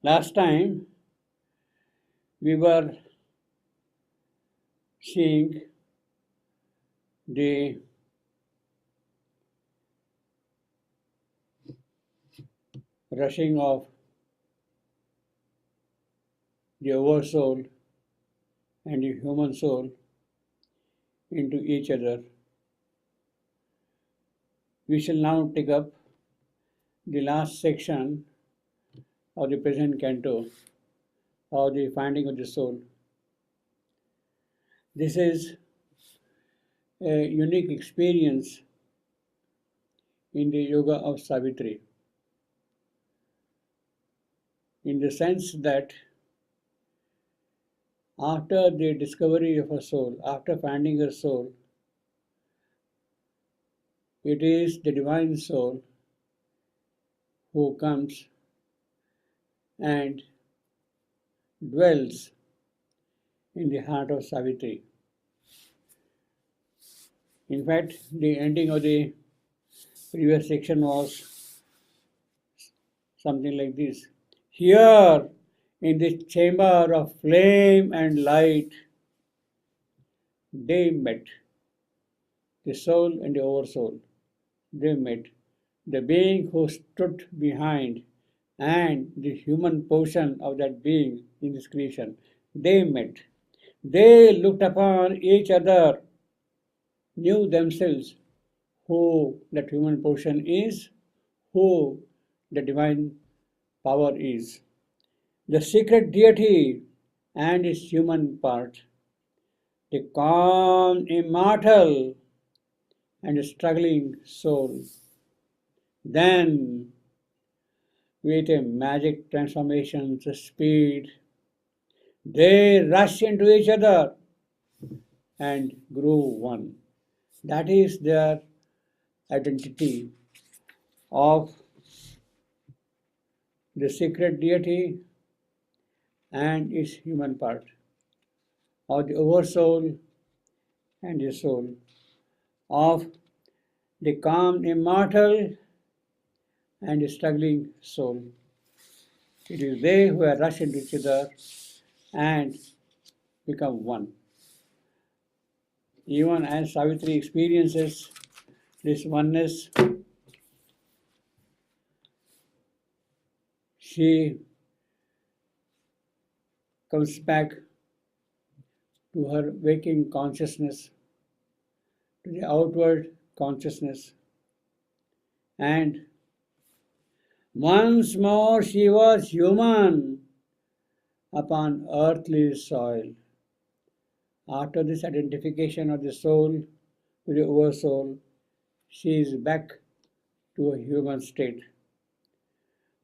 Last time we were seeing the rushing of the oversoul and the human soul into each other. We shall now take up the last section of the present canto, of the finding of the soul. This is a unique experience in the yoga of Savitri, in the sense that after the discovery of a soul, after finding a soul, it is the divine soul who comes and dwells in the heart of Savitri. In fact, the ending of the previous section was something like this. Here, in this chamber of flame and light, they met. The soul and the oversoul, they met. The being who stood behind and the human portion of that being in this creation, they met. They looked upon each other, knew themselves who that human portion is, who the divine power is. The secret deity and its human part, the calm, immortal, and struggling soul. Then, with a magic transformation's speed, they rushed into each other and grew one. That is their identity of the secret deity and its human part, of the oversoul and the soul, of the calm immortal and the struggling soul. It is they who have rushed into each other and become one. Even as Savitri experiences this oneness, she comes back to her waking consciousness, to the outward consciousness, and once more she was human upon earthly soil. After this identification of the soul with the oversoul, she is back to a human state.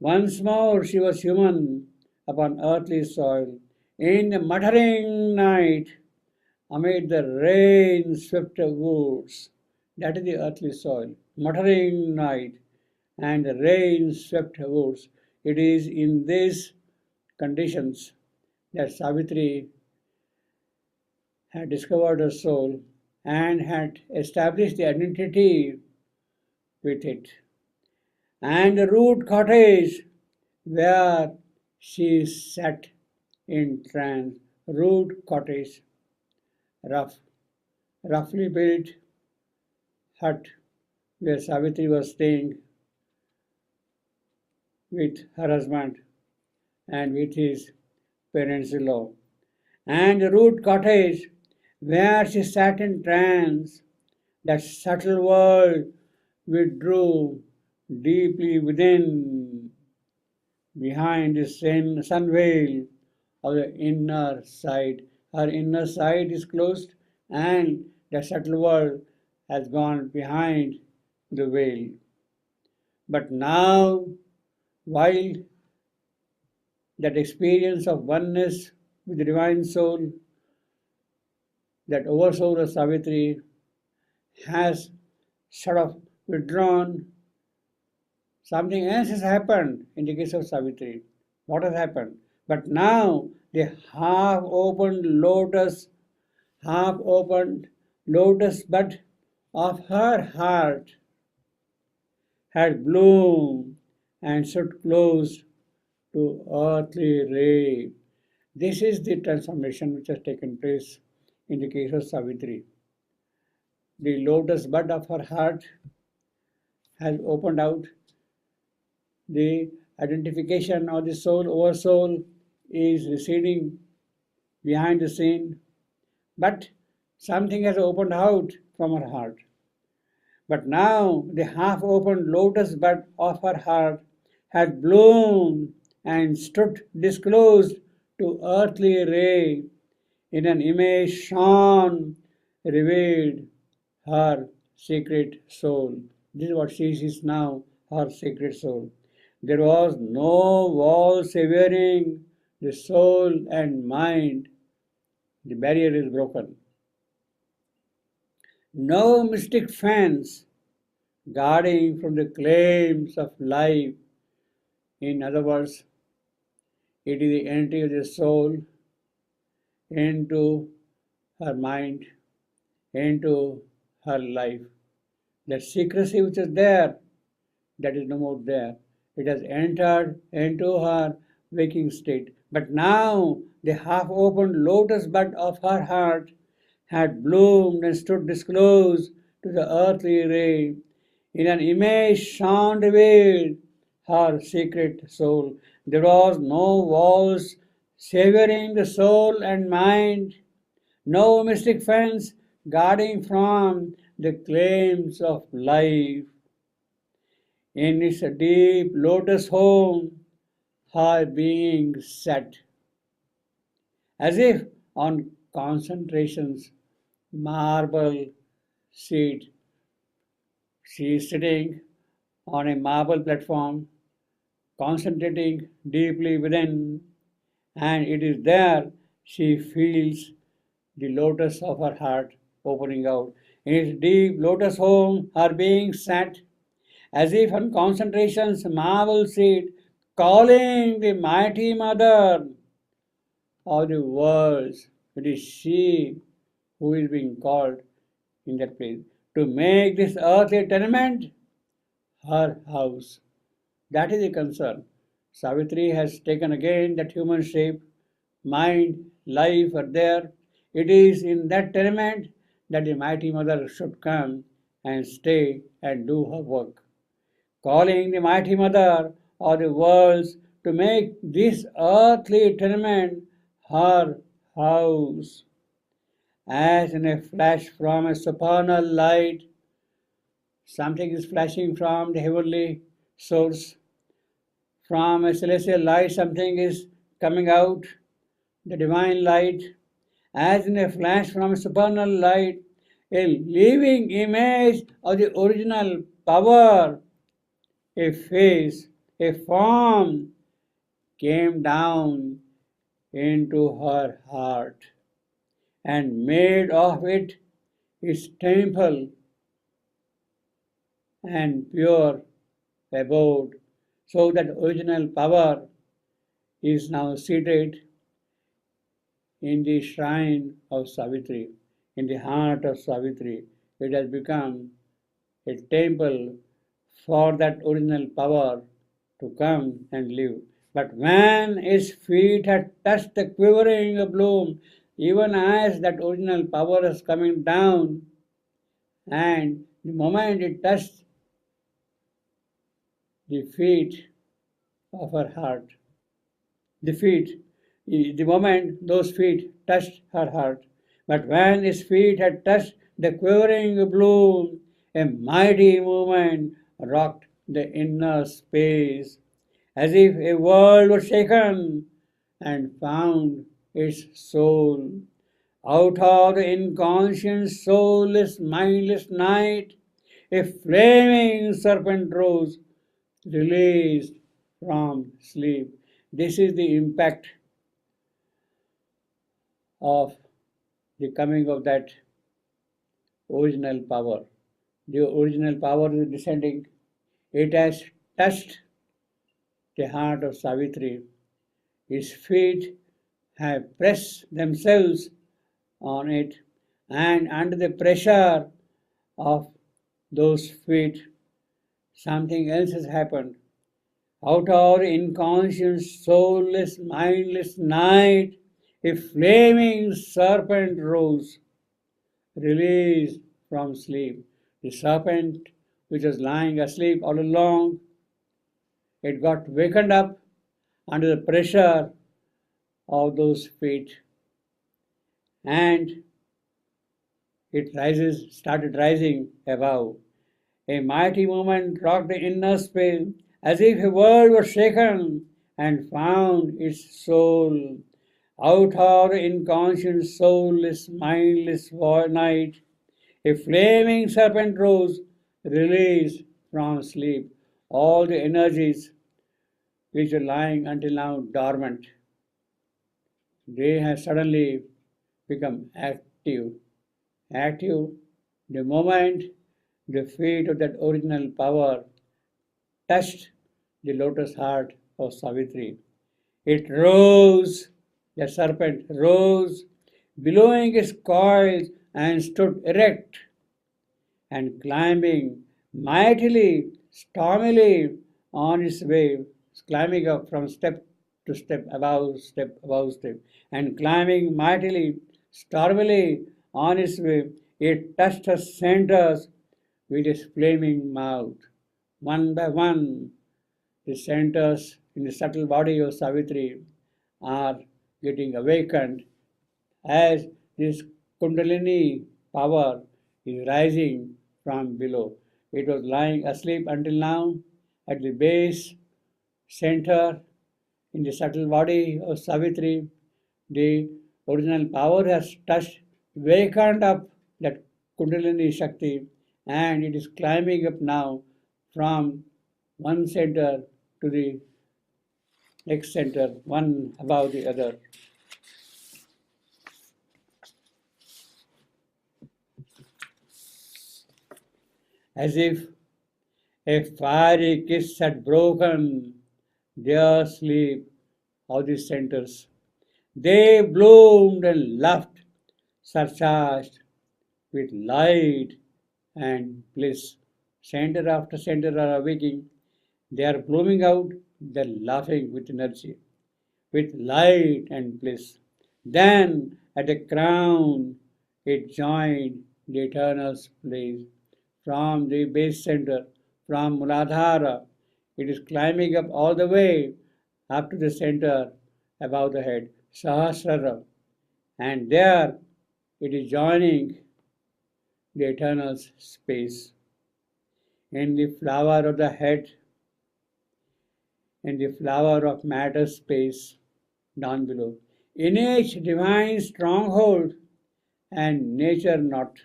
Once more she was human upon earthly soil. In the muttering night, amid the rain-swept woods, that is the earthly soil, muttering night and the rain-swept woods. It is in these conditions that Savitri had discovered her soul and had established the identity with it. And the rude cottage where she sat in trance, rude cottage, roughly built hut where Savitri was staying with her husband and with his parents-in-law. And the rude cottage where she sat in trance, that subtle world withdrew deeply within, behind the sun veil of the inner side. Her inner side is closed and the subtle world has gone behind the veil. But now, while that experience of oneness with the divine soul, that oversoul of Savitri has sort of withdrawn, something else has happened in the case of Savitri. What has happened? But now the half-opened lotus bud of her heart had bloomed and stood close to earthly ray. This is the transformation which has taken place in the case of Savitri. The lotus bud of her heart has opened out. The identification of the soul over soul is receding behind the scene, but something has opened out from her heart. But now the half opened lotus bud of her heart had bloomed and stood disclosed to earthly ray. In an image shone, revealed her secret soul. This is what she is now, her secret soul. There was no wall severing the soul and mind. The barrier is broken. No mystic fence guarding from the claims of life. In other words, it is the entry of the soul into her mind, into her life. That secrecy which is there, that is no more there. It has entered into her waking state. But now the half opened lotus bud of her heart had bloomed and stood disclosed to the earthly ray. In an image shone revealed her secret soul. There was no walls severing the soul and mind, no mystic fence guarding from the claims of life. In its deep lotus home, her being sat, as if on concentration's marble seat. She is sitting on a marble platform, concentrating deeply within, and it is there she feels the lotus of her heart opening out. In its deep lotus home, her being sat, as if on concentration's marble seat, calling the mighty mother of the worlds. It is she who is being called in that place to make this earthly tenement her house. That is the concern. Savitri has taken again that human shape, mind, life are there. It is in that tenement that the mighty mother should come and stay and do her work. Calling the mighty mother of the worlds to make this earthly tenement her house. As in a flash from a supernal light, something is flashing from the heavenly source. From a celestial light, something is coming out, the divine light. As in a flash from a supernal light, a living image of the original power, a face, a form came down into her heart and made of it its temple and pure abode, so that original power is now seated in the shrine of Savitri, in the heart of Savitri. It has become a temple for that original power to come and live. But when its feet had touched the quivering bloom, even as that original power is coming down, and the moment it touched the feet of her heart, the feet, the moment those feet touched her heart, but when his feet had touched the quivering bloom, a mighty movement rocked the inner space, as if a world was shaken and found its soul. Out of the inconscient, soulless, mindless night, a flaming serpent rose, released from sleep. This is the impact of the coming of that original power. The original power is descending. It has touched the heart of Savitri. His feet have pressed themselves on it, and under the pressure of those feet, something else has happened. Out of inconscient, soulless, mindless night, a flaming serpent rose, released from sleep. The serpent, which was lying asleep all along, it got wakened up under the pressure of those feet, and started rising above. A mighty movement rocked the inner space, as if a world was shaken and found its soul. Out of the inconscient, soulless, mindless night, a flaming serpent rose, released from sleep. All the energies which were lying until now dormant, they have suddenly become active. Active the moment the feet of that original power touched the lotus heart of Savitri. It rose, the serpent rose, billowing its coils, and stood erect and climbing mightily, stormily on its way, climbing up from step above step, and climbing mightily, stormily on its way. It touched her centers with its flaming mouth. One by one, the centers in the subtle body of Savitri are getting awakened as this Kundalini power is rising from below. It was lying asleep until now at the base center in the subtle body of Savitri. The original power has touched, wakened up that Kundalini Shakti, and it is climbing up now from one center to the next center, one above the other. As if a fiery kiss had broken their sleep of the centers. They bloomed and laughed, surcharged with light and bliss. Center after center are awaking. They are blooming out, they are laughing with energy, with light and bliss. Then at the crown it joined the eternal place. From the base center, from Muladhara, it is climbing up all the way up to the center above the head, Sahasrara, and there it is joining the eternal space. In the flower of the head, in the flower of matter space down below, in each divine stronghold and nature not.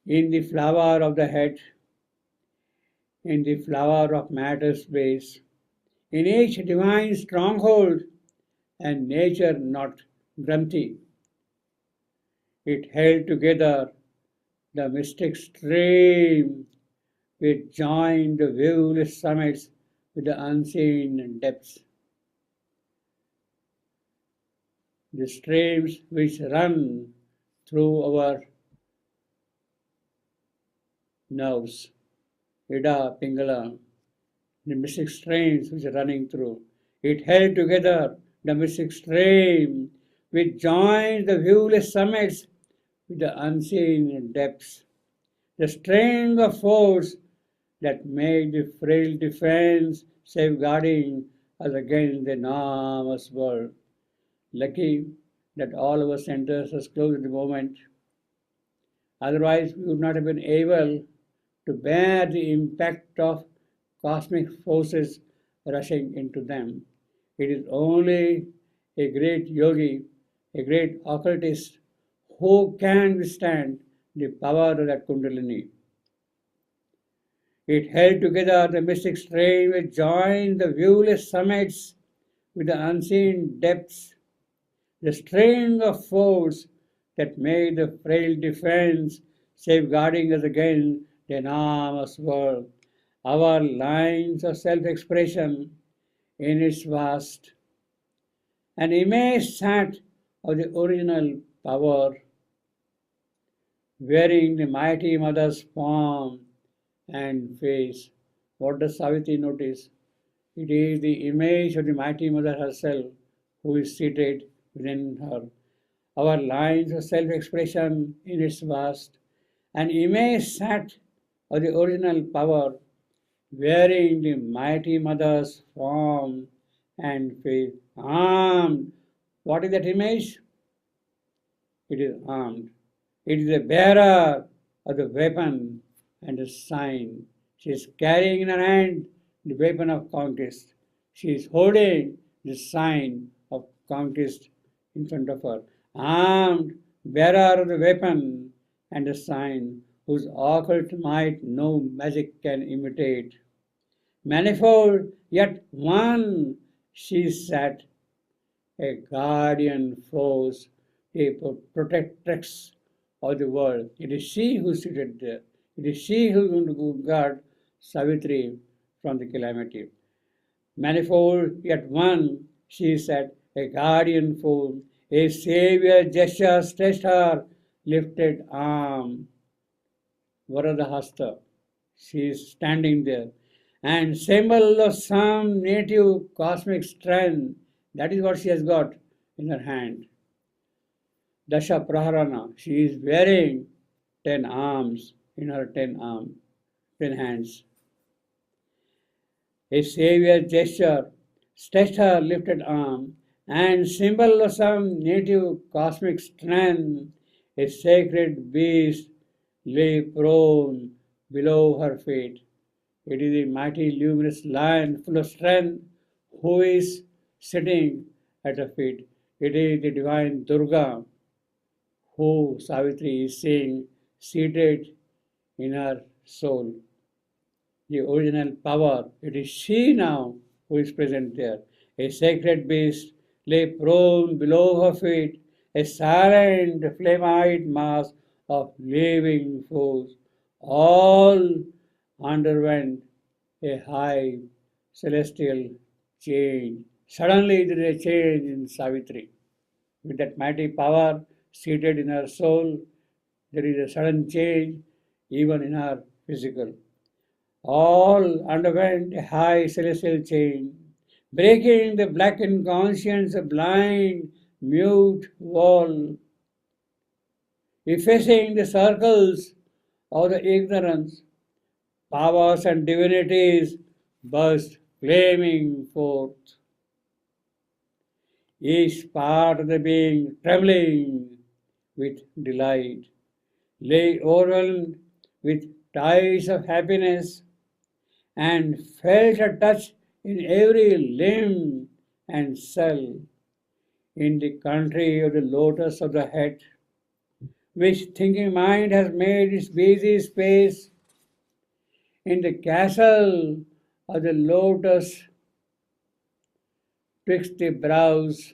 In the flower of the head, in the flower of matter space, in each divine stronghold and nature not Granthi. It held together the mystic stream which joined the viewless summits with the unseen depths. The streams which run through our nerves, Ida, Pingala, the mystic streams which are running through. It held together the mystic stream which joined the viewless summits with the unseen depths. The string of force that made the frail defense safeguarding us against the enormous world. Lucky that all our centers was closed at the moment. Otherwise, we would not have been able to bear the impact of cosmic forces rushing into them. It is only a great yogi, a great occultist, who can withstand the power of that Kundalini. It held together the mystic stream which joined the viewless summits with the unseen depths, the string of force that made the frail defense safeguarding us against the enormous world. Our lines of self-expression in its vast, an image sat of the original power, wearing the mighty mother's form and face. What does Savitri notice? It is the image of the mighty mother herself who is seated within her. Our lines of self-expression in its vast, an image set of the original power, wearing the mighty mother's form and face, armed. What is that image? It is armed. It is the bearer of the weapon and the sign. She is carrying in her hand the weapon of conquest. She is holding the sign of conquest in front of her. Armed, bearer of the weapon and the sign, whose occult might no magic can imitate. Manifold, yet one, she sat, a guardian force, a protectress of the world. It is she who is seated there. It is she who is going to guard Savitri from the calamity. Manifold yet one, she said, a guardian force, a savior gesture stretched her lifted arm. Varadahasta. She is standing there. And symbol of some native cosmic strength. That is what she has got in her hand. Dasha Praharana. She is wearing 10 arms in her 10 hands. A savior gesture stretched her lifted arm, and symbol of some native cosmic strength, a sacred beast lay prone below her feet. It is a mighty luminous lion full of strength who is sitting at her feet. It is the divine Durga who Savitri is seeing seated in her soul. The original power, it is she now who is present there. A sacred beast lay prone below her feet, a silent flame-eyed mass of living force. All underwent a high celestial change. Suddenly there is a change in Savitri. With that mighty power seated in her soul, there is a sudden change even in her physical. All underwent a high celestial change, breaking the blackened conscience, a blind, mute wall, effacing the circles of the ignorance. Powers and divinities burst flaming forth, each part of the being trembling with delight, lay overwhelmed with tides of happiness, and felt a touch in every limb and cell. In the country of the lotus of the head, which thinking mind has made its busy space, in the castle of the lotus twixt the brows,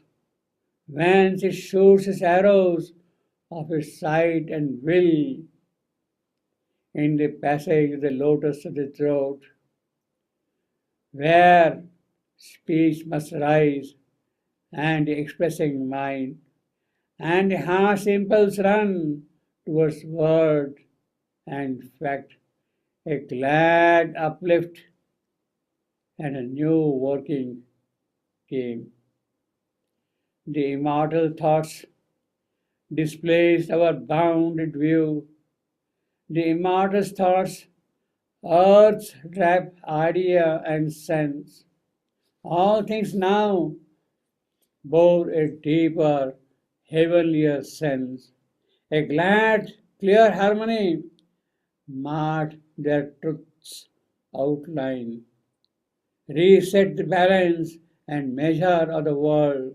whence it shoots its arrows of its sight and will, in the passage of the lotus of the throat, where speech must rise and the expressing mind, and the harsh impulse run towards word and fact, a glad uplift and a new working came. The immortal thoughts displaced our bounded view. The immortal thoughts, earth's wrapped idea and sense, all things now bore a deeper, heavenlier sense. A glad, clear harmony marked their truth's outline, reset the balance and measure of the world,